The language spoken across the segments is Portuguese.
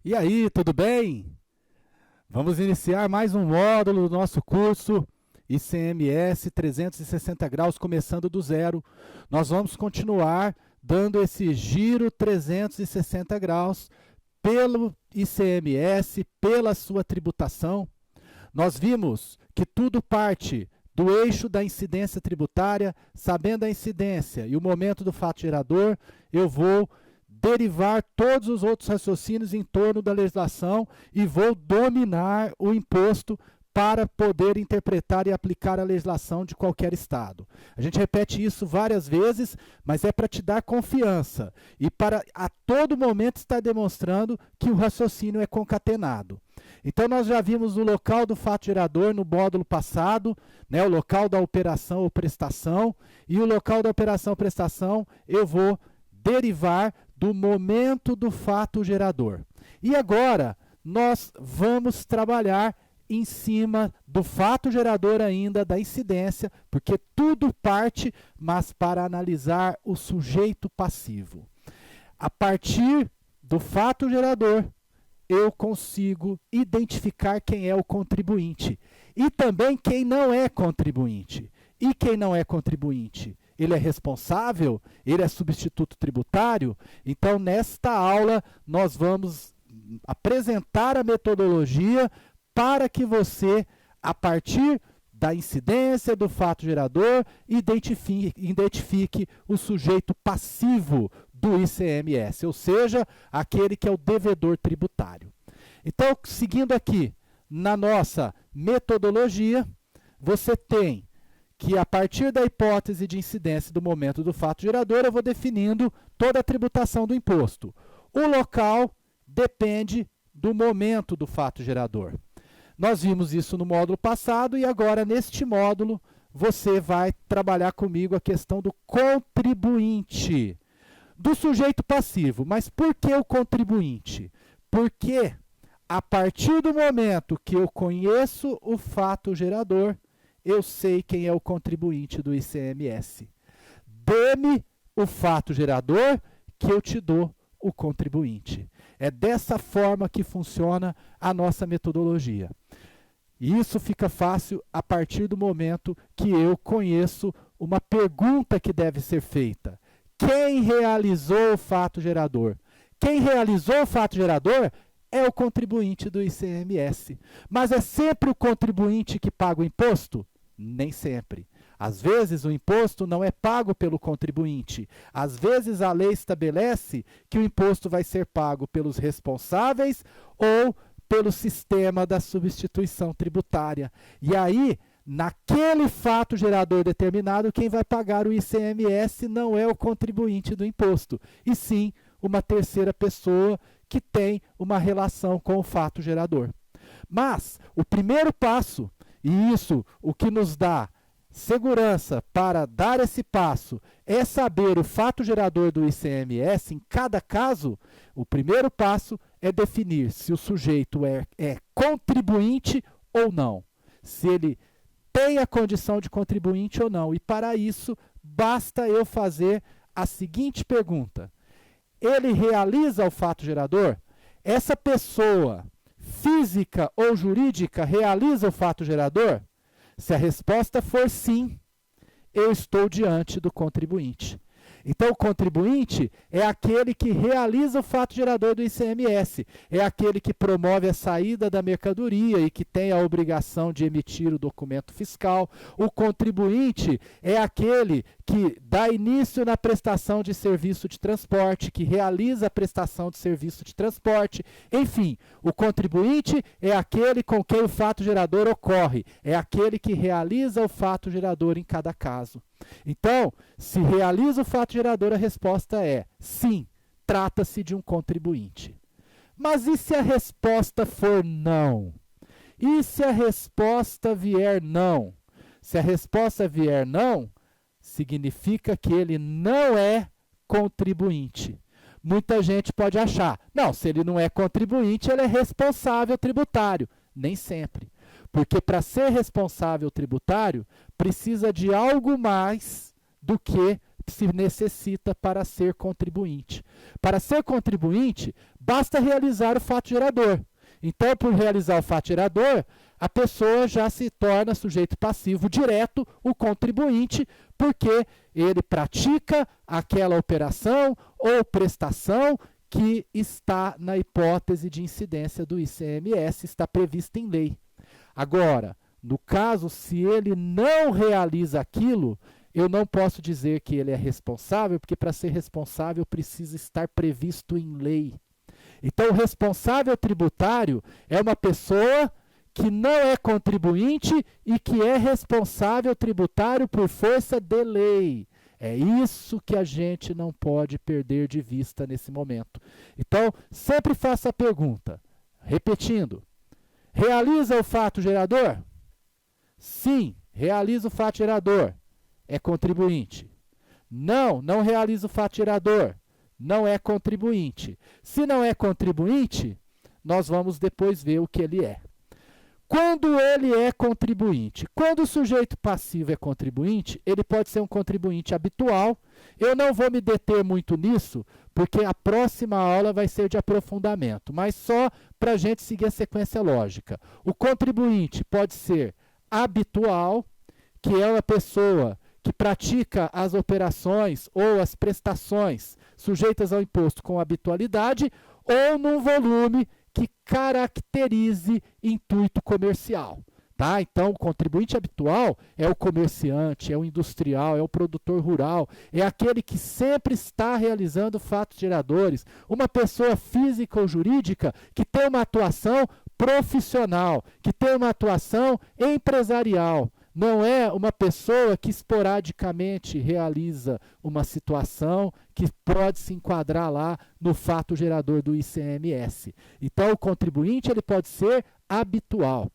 E aí, tudo bem? Vamos iniciar mais um módulo do nosso curso ICMS 360 graus, começando do zero. Nós vamos continuar dando esse giro 360 graus pelo ICMS, pela sua tributação. Nós vimos que tudo parte do eixo da incidência tributária. Sabendo a incidência e o momento do fato gerador, eu vou derivar todos os outros raciocínios em torno da legislação e vou dominar o imposto para poder interpretar e aplicar a legislação de qualquer estado. A gente repete isso várias vezes, mas é para te dar confiança e para a todo momento estar demonstrando que o raciocínio é concatenado. Então nós já vimos o local do fato gerador no módulo passado, né, o local da operação ou prestação, e o local da operação ou prestação eu vou derivar do momento do fato gerador. E agora nós vamos trabalhar em cima do fato gerador ainda, da incidência, porque tudo parte, mas para analisar o sujeito passivo. A partir do fato gerador, eu consigo identificar quem é o contribuinte e também quem não é contribuinte. E quem não é contribuinte? Ele é responsável? Ele é substituto tributário? Então, nesta aula, nós vamos apresentar a metodologia para que você, a partir da incidência do fato gerador, identifique o sujeito passivo do ICMS, ou seja, aquele que é o devedor tributário. Então, seguindo aqui na nossa metodologia, você tem que a partir da hipótese de incidência do momento do fato gerador, eu vou definindo toda a tributação do imposto. O local depende do momento do fato gerador. Nós vimos isso no módulo passado e agora neste módulo você vai trabalhar comigo a questão do contribuinte, do sujeito passivo. Mas por que o contribuinte? Porque a partir do momento que eu conheço o fato gerador, eu sei quem é o contribuinte do ICMS. Dê-me o fato gerador que eu te dou o contribuinte. É dessa forma que funciona a nossa metodologia. E isso fica fácil a partir do momento que eu conheço uma pergunta que deve ser feita. Quem realizou o fato gerador? Quem realizou o fato gerador é o contribuinte do ICMS. Mas é sempre o contribuinte que paga o imposto? Nem sempre. Às vezes o imposto não é pago pelo contribuinte. Às vezes a lei estabelece que o imposto vai ser pago pelos responsáveis ou pelo sistema da substituição tributária. E aí, naquele fato gerador determinado, quem vai pagar o ICMS não é o contribuinte do imposto, e sim uma terceira pessoa que tem uma relação com o fato gerador. Mas o primeiro passo, e isso o que nos dá segurança para dar esse passo, é saber o fato gerador do ICMS em cada caso. O primeiro passo é definir se o sujeito é contribuinte ou não, se ele tem a condição de contribuinte ou não. E para isso, basta eu fazer a seguinte pergunta: ele realiza o fato gerador? Essa pessoa, física ou jurídica, realiza o fato gerador? Se a resposta for sim, eu estou diante do contribuinte. Então, o contribuinte é aquele que realiza o fato gerador do ICMS, é aquele que promove a saída da mercadoria e que tem a obrigação de emitir o documento fiscal. O contribuinte é aquele que dá início na prestação de serviço de transporte, que realiza a prestação de serviço de transporte. Enfim, o contribuinte é aquele com quem o fato gerador ocorre, é aquele que realiza o fato gerador em cada caso. Então, se realiza o fato gerador, a resposta é sim, trata-se de um contribuinte. Mas e se a resposta for não? E se a resposta vier não? Se a resposta vier não, significa que ele não é contribuinte. Muita gente pode achar, não, se ele não é contribuinte, ele é responsável tributário. Nem sempre. Porque para ser responsável tributário, precisa de algo mais do que se necessita para ser contribuinte. Para ser contribuinte, basta realizar o fato gerador. Então, por realizar o fato gerador, a pessoa já se torna sujeito passivo direto, o contribuinte, porque ele pratica aquela operação ou prestação que está na hipótese de incidência do ICMS, está prevista em lei. Agora, no caso, se ele não realiza aquilo, eu não posso dizer que ele é responsável, porque para ser responsável precisa estar previsto em lei. Então, o responsável tributário é uma pessoa que não é contribuinte e que é responsável tributário por força de lei. É isso que a gente não pode perder de vista nesse momento. Então, sempre faça a pergunta, repetindo, realiza o fato gerador? Sim, realiza o fato gerador. É contribuinte. Não, não realiza o fato gerador. Não é contribuinte. Se não é contribuinte, nós vamos depois ver o que ele é. Quando ele é contribuinte? Quando o sujeito passivo é contribuinte, ele pode ser um contribuinte habitual. Eu não vou me deter muito nisso, porque a próxima aula vai ser de aprofundamento, mas só para a gente seguir a sequência lógica. O contribuinte pode ser habitual, que é uma pessoa que pratica as operações ou as prestações sujeitas ao imposto com habitualidade ou num volume que caracterize intuito comercial. Tá? Então, o contribuinte habitual é o comerciante, é o industrial, é o produtor rural, é aquele que sempre está realizando fatos geradores, uma pessoa física ou jurídica que tem uma atuação profissional, que tem uma atuação empresarial. Não é uma pessoa que esporadicamente realiza uma situação que pode se enquadrar lá no fato gerador do ICMS. Então, o contribuinte ele pode ser habitual.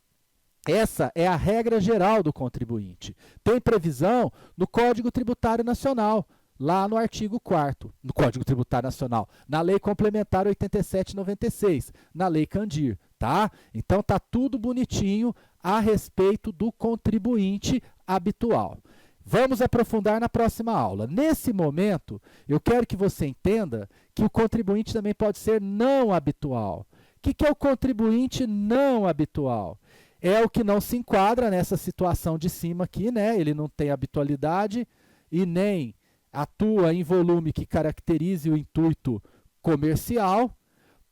Essa é a regra geral do contribuinte. Tem previsão no Código Tributário Nacional, lá no artigo 4º, no Código Tributário Nacional, na Lei Complementar 87/96, na Lei Candir, tá? Então tá tudo bonitinho a respeito do contribuinte habitual. Vamos aprofundar na próxima aula. Nesse momento, eu quero que você entenda que o contribuinte também pode ser não habitual. O que é o contribuinte não habitual? É o que não se enquadra nessa situação de cima aqui, né? Ele não tem habitualidade e nem atua em volume que caracterize o intuito comercial,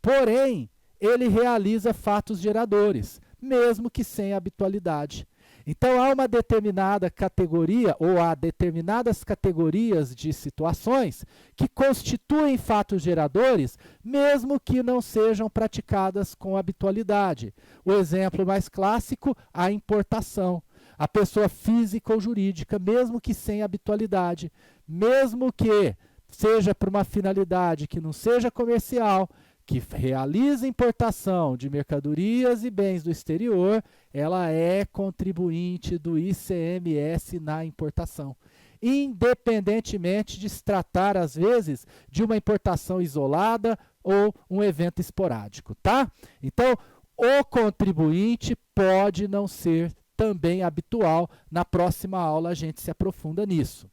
porém, ele realiza fatos geradores, mesmo que sem habitualidade. Então, há uma determinada categoria, ou há determinadas categorias de situações que constituem fatos geradores, mesmo que não sejam praticadas com habitualidade. O exemplo mais clássico, a importação. A pessoa física ou jurídica, mesmo que sem habitualidade, mesmo que seja por uma finalidade que não seja comercial, que realiza importação de mercadorias e bens do exterior, ela é contribuinte do ICMS na importação. Independentemente de se tratar, às vezes, de uma importação isolada ou um evento esporádico, tá? Então, o contribuinte pode não ser também habitual. Na próxima aula a gente se aprofunda nisso.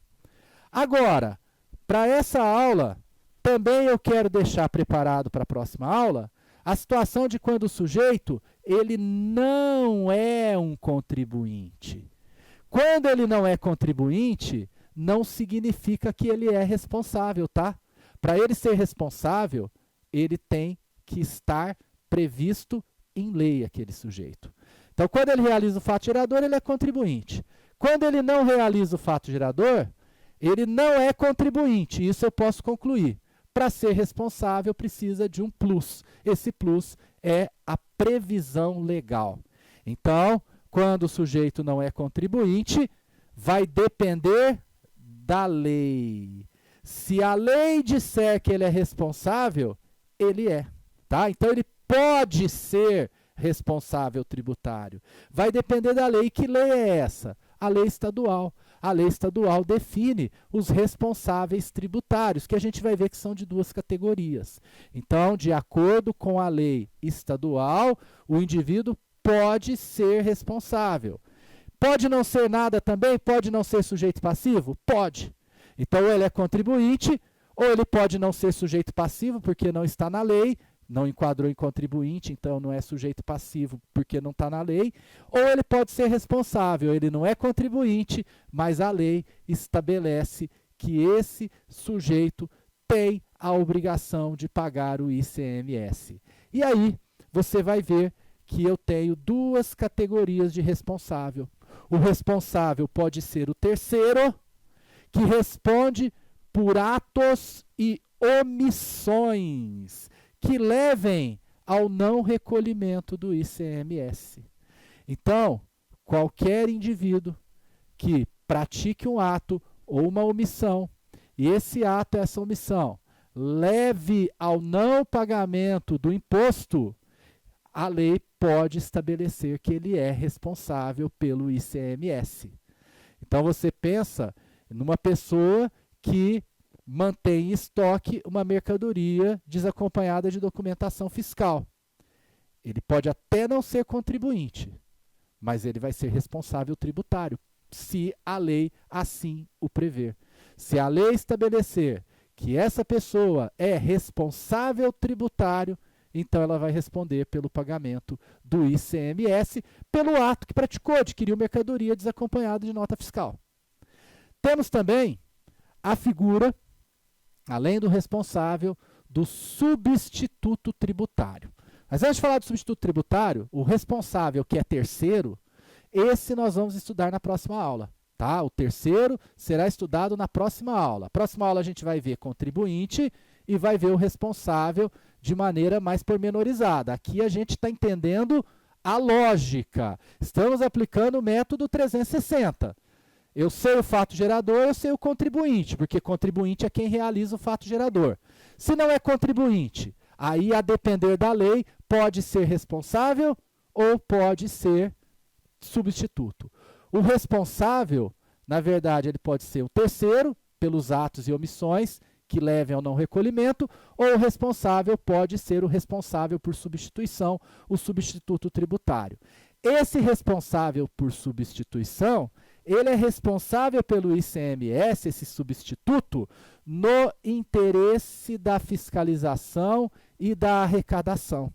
Agora, para essa aula, também eu quero deixar preparado para a próxima aula a situação de quando o sujeito ele não é um contribuinte. Quando ele não é contribuinte, não significa que ele é responsável, tá? Para ele ser responsável, ele tem que estar previsto em lei aquele sujeito. Então, quando ele realiza o fato gerador, ele é contribuinte. Quando ele não realiza o fato gerador, ele não é contribuinte. Isso eu posso concluir. Para ser responsável, precisa de um plus. Esse plus é a previsão legal. Então, quando o sujeito não é contribuinte, vai depender da lei. Se a lei disser que ele é responsável, ele é. Tá? Então, ele pode ser responsável tributário. Vai depender da lei. Que lei é essa? A lei estadual. A lei estadual define os responsáveis tributários, que a gente vai ver que são de duas categorias. Então, de acordo com a lei estadual, o indivíduo pode ser responsável. Pode não ser nada também? Pode não ser sujeito passivo? Pode. Então, ele é contribuinte Ou ele pode não ser sujeito passivo, porque não está na lei, não enquadrou em contribuinte, então não é sujeito passivo porque não está na lei. Ou ele pode ser responsável, ele não é contribuinte, mas a lei estabelece que esse sujeito tem a obrigação de pagar o ICMS. E aí você vai ver que eu tenho duas categorias de responsável. O responsável pode ser o terceiro, que responde por atos e omissões que levem ao não recolhimento do ICMS. Então, qualquer indivíduo que pratique um ato ou uma omissão, e esse ato, essa omissão, leve ao não pagamento do imposto, a lei pode estabelecer que ele é responsável pelo ICMS. Então você pensa numa pessoa que mantém em estoque uma mercadoria desacompanhada de documentação fiscal. Ele pode até não ser contribuinte, mas ele vai ser responsável tributário, se a lei assim o prever. Se a lei estabelecer que essa pessoa é responsável tributário, então ela vai responder pelo pagamento do ICMS pelo ato que praticou, adquiriu mercadoria desacompanhada de nota fiscal. Temos também a figura, além do responsável, do substituto tributário. Mas antes de falar do substituto tributário, o responsável, que é terceiro, esse nós vamos estudar na próxima aula. Tá? O terceiro será estudado na próxima aula. Na próxima aula a gente vai ver contribuinte e vai ver o responsável de maneira mais pormenorizada. Aqui a gente está entendendo a lógica. Estamos aplicando o método 360. Eu sei o fato gerador, eu sei o contribuinte, porque contribuinte é quem realiza o fato gerador. Se não é contribuinte, aí a depender da lei, pode ser responsável ou pode ser substituto. O responsável, na verdade, ele pode ser o terceiro, pelos atos e omissões que levem ao não recolhimento, ou o responsável pode ser o responsável por substituição, o substituto tributário. Esse responsável por substituição, ele é responsável pelo ICMS, esse substituto, no interesse da fiscalização e da arrecadação.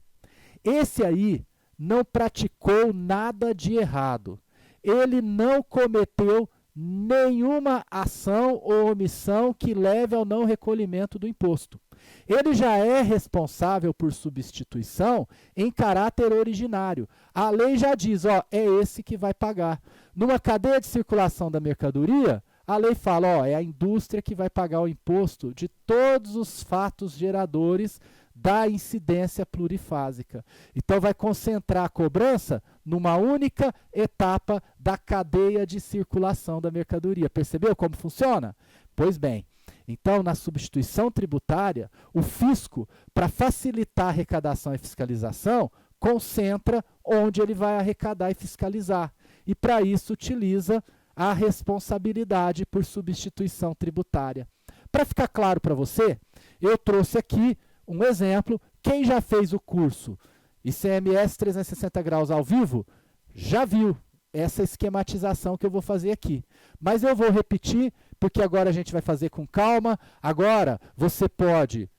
Esse aí não praticou nada de errado. Ele não cometeu nenhuma ação ou omissão que leve ao não recolhimento do imposto. Ele já é responsável por substituição em caráter originário. A lei já diz, ó, é esse que vai pagar. Numa cadeia de circulação da mercadoria, a lei fala, ó, é a indústria que vai pagar o imposto de todos os fatos geradores da incidência plurifásica. Então vai concentrar a cobrança numa única etapa da cadeia de circulação da mercadoria. Percebeu como funciona? Pois bem, então na substituição tributária, o fisco, para facilitar a arrecadação e fiscalização, concentra onde ele vai arrecadar e fiscalizar. E para isso utiliza a responsabilidade por substituição tributária. Para ficar claro para você, eu trouxe aqui um exemplo. Quem já fez o curso ICMS 360 graus ao vivo, já viu essa esquematização que eu vou fazer aqui. Mas eu vou repetir, porque agora a gente vai fazer com calma. Agora você pode,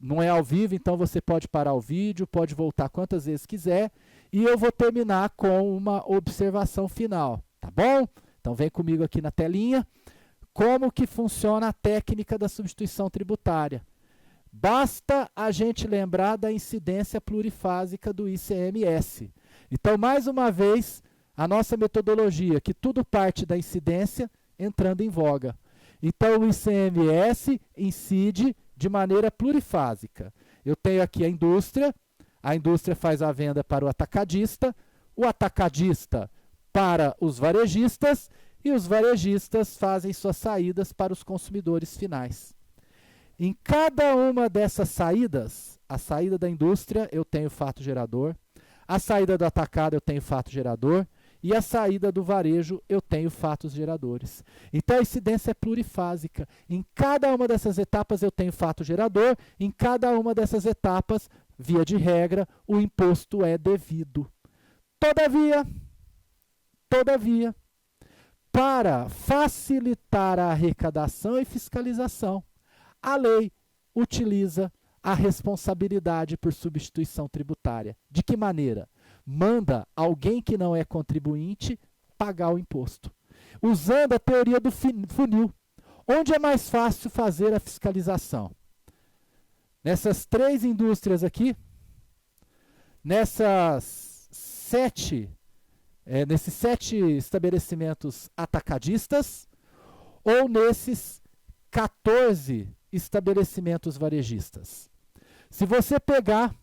não é ao vivo, então você pode parar o vídeo, pode voltar quantas vezes quiser, e eu vou terminar com uma observação final, tá bom? Então vem comigo aqui na telinha. Como que funciona a técnica da substituição tributária? Basta a gente lembrar da incidência plurifásica do ICMS. Então, mais uma vez, a nossa metodologia, que tudo parte da incidência entrando em voga. Então, o ICMS incide de maneira plurifásica. Eu tenho aqui a indústria faz a venda para o atacadista para os varejistas, e os varejistas fazem suas saídas para os consumidores finais. Em cada uma dessas saídas, a saída da indústria eu tenho fato gerador, a saída do atacado eu tenho fato gerador, e a saída do varejo eu tenho fatos geradores. Então a incidência é plurifásica. Em cada uma dessas etapas eu tenho fato gerador, em cada uma dessas etapas, via de regra, o imposto é devido. Todavia, para facilitar a arrecadação e fiscalização, a lei utiliza a responsabilidade por substituição tributária. De que maneira? Manda alguém que não é contribuinte pagar o imposto. Usando a teoria do funil. Onde é mais fácil fazer a fiscalização? Nessas 3 indústrias aqui, nesses 7 estabelecimentos atacadistas, ou nesses 14 estabelecimentos varejistas. Se você pegar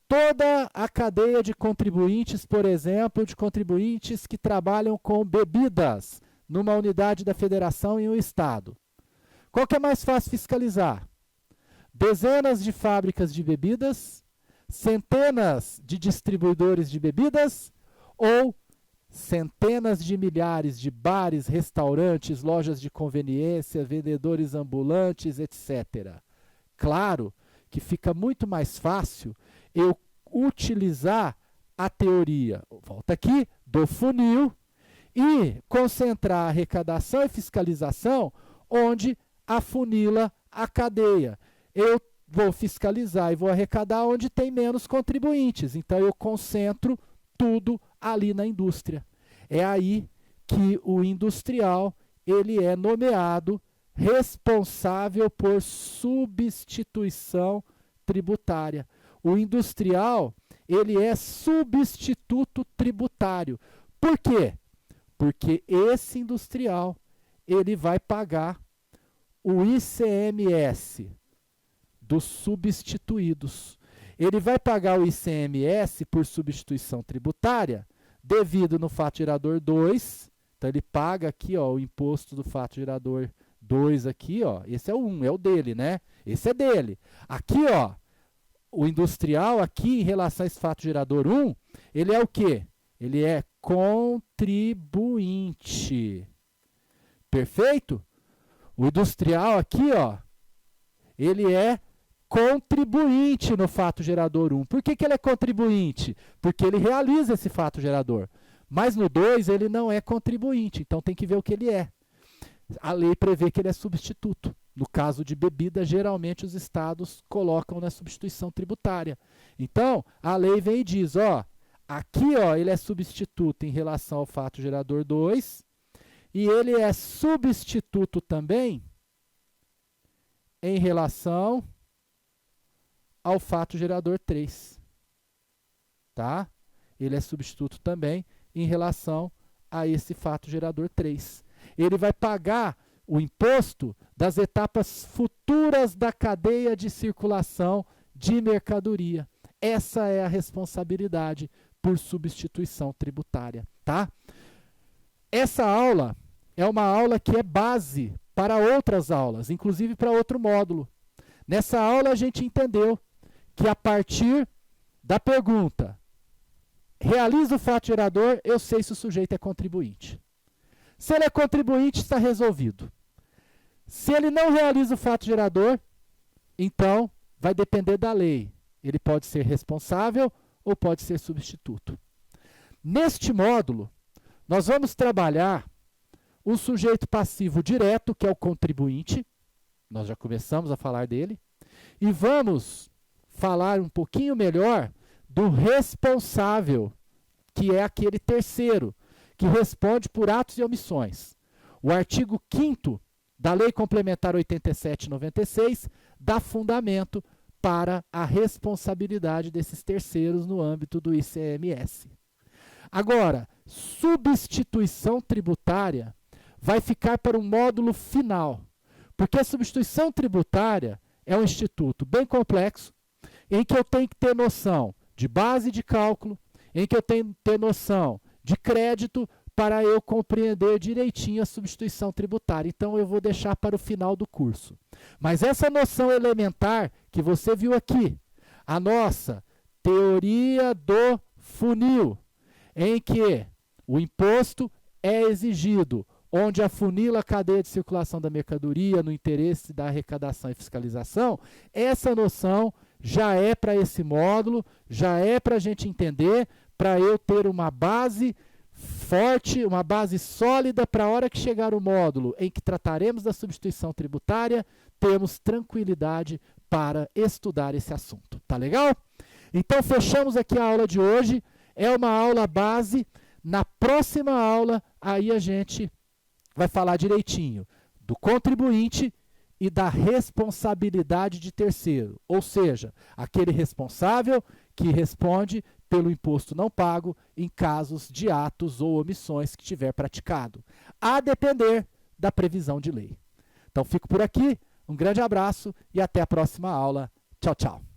toda a cadeia de contribuintes, por exemplo, de contribuintes que trabalham com bebidas numa unidade da federação em um estado, qual que é mais fácil fiscalizar? Dezenas de fábricas de bebidas, centenas de distribuidores de bebidas ou centenas de milhares de bares, restaurantes, lojas de conveniência, vendedores ambulantes, etc. Claro que fica muito mais fácil eu utilizar a teoria, volta aqui, do funil e concentrar a arrecadação e fiscalização onde afunila a cadeia. Eu vou fiscalizar e vou arrecadar onde tem menos contribuintes, então eu concentro tudo ali na indústria. É aí que o industrial ele é nomeado responsável por substituição tributária. O industrial ele é substituto tributário. Por quê? Porque esse industrial ele vai pagar o ICMS dos substituídos. Ele vai pagar o ICMS por substituição tributária devido no fato gerador 2. Então ele paga aqui, ó, o imposto do fato gerador 2 aqui, ó. Esse é o 1, é o dele, né? Esse é dele. Aqui, ó, o industrial aqui em relação a esse fato gerador 1, ele é o quê? Ele é contribuinte. Perfeito? O industrial aqui, ó, ele é contribuinte no fato gerador 1. Por que ele é contribuinte? Porque ele realiza esse fato gerador. Mas no 2 ele não é contribuinte, então tem que ver o que ele é. A lei prevê que ele é substituto. No caso de bebida, geralmente os estados colocam na substituição tributária. Então, a lei vem e diz, ó, aqui ó, ele é substituto em relação ao fato gerador 2 e ele é substituto também em relação ao fato gerador 3. Tá? Ele é substituto também em relação a esse fato gerador 3. Ele vai pagar o imposto das etapas futuras da cadeia de circulação de mercadoria. Essa é a responsabilidade por substituição tributária. Tá? Essa aula é uma aula que é base para outras aulas, inclusive para outro módulo. Nessa aula a gente entendeu que a partir da pergunta, realiza o fato gerador, eu sei se o sujeito é contribuinte. Se ele é contribuinte, está resolvido. Se ele não realiza o fato gerador, então vai depender da lei. Ele pode ser responsável ou pode ser substituto. Neste módulo, nós vamos trabalhar um sujeito passivo direto, que é o contribuinte. Nós já começamos a falar dele. E vamos falar um pouquinho melhor do responsável, que é aquele terceiro, que responde por atos e omissões. O artigo 5º da Lei Complementar 87/96 dá fundamento para a responsabilidade desses terceiros no âmbito do ICMS. Agora, substituição tributária vai ficar para um módulo final, porque a substituição tributária é um instituto bem complexo, em que eu tenho que ter noção de base de cálculo, em que eu tenho que ter noção de crédito para eu compreender direitinho a substituição tributária. Então, eu vou deixar para o final do curso. Mas essa noção elementar que você viu aqui, a nossa teoria do funil, em que o imposto é exigido onde afunila a cadeia de circulação da mercadoria no interesse da arrecadação e fiscalização, essa noção já é para esse módulo, já é para a gente entender, para eu ter uma base forte, uma base sólida para a hora que chegar o módulo em que trataremos da substituição tributária, termos tranquilidade para estudar esse assunto. Tá legal? Então, fechamos aqui a aula de hoje. É uma aula base. Na próxima aula, aí a gente vai falar direitinho do contribuinte e da responsabilidade de terceiro. Ou seja, aquele responsável que responde pelo imposto não pago em casos de atos ou omissões que tiver praticado, a depender da previsão de lei. Então, fico por aqui. Um grande abraço e até a próxima aula. Tchau, tchau.